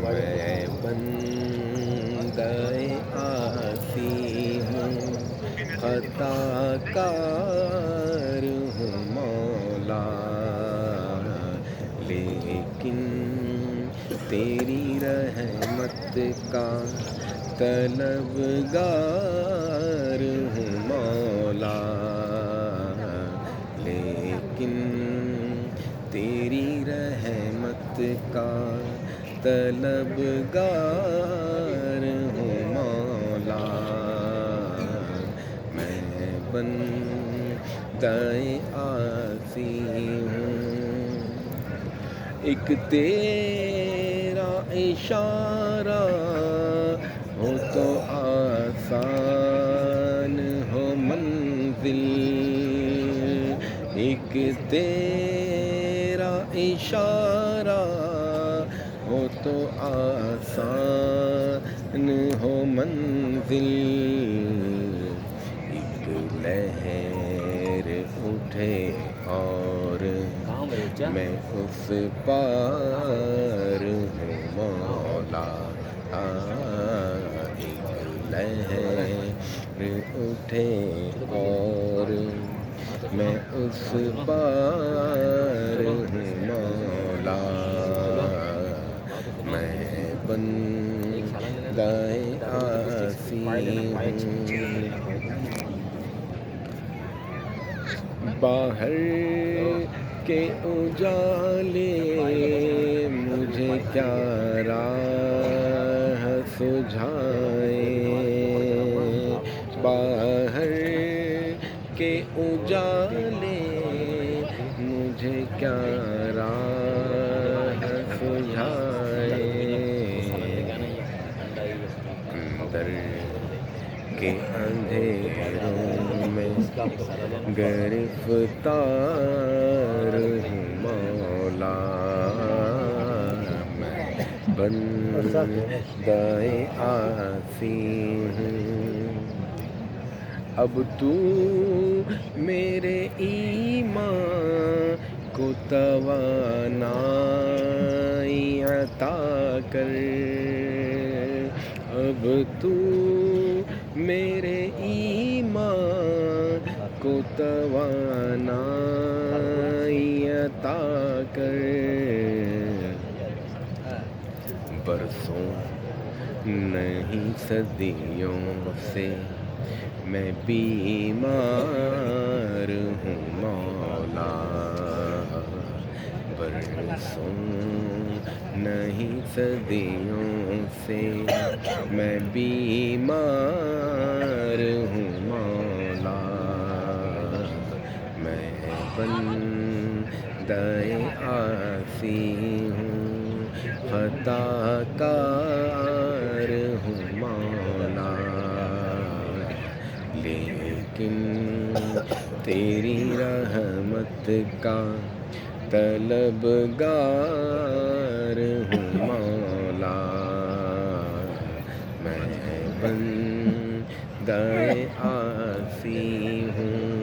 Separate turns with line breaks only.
میں بندہ آسی ہوں، خطا کار ہوں مولا، لیکن تیری رحمت کا طلبگار ہوں مولا، لیکن تیری رحمت کا طلبگار ہوں مولا، میں بندہ آسی ہوں، ایک تیرا اشارہ ہو تو آسان ہو منزل، ایک تیرا اشارہ ہو تو آسان ہو منزل، ایک لہر اٹھے اور میں اس پار ہوں مولا، ایک لہر اٹھے اور میں اس پار ہوں مولا، میں بندہ آسی ہوں، باہر کے اجالے مجھے کیا راہ سجھائیں، باہر کے اجالے مجھے کیا راہ سجھائیں، اندر کے اندھیروں میں گرفتار ہوں مولا، میں بندہ آسی ہوں، اب تو میرے ایمان کو توانائی عطا کر، اب تو میرے ایمان کو توانائی عطا کر، برسوں نہیں صدیوں سے میں بیمار ہوں مولا، برسوں نہیں صدیوں سے میں بیمار ہوں مولا، میں بندہ آسی ہوں، خطا کار ہوں مولا، لیکن تیری رحمت کا طلبگار ہوں مولا، میں بندہ آسی ہوں،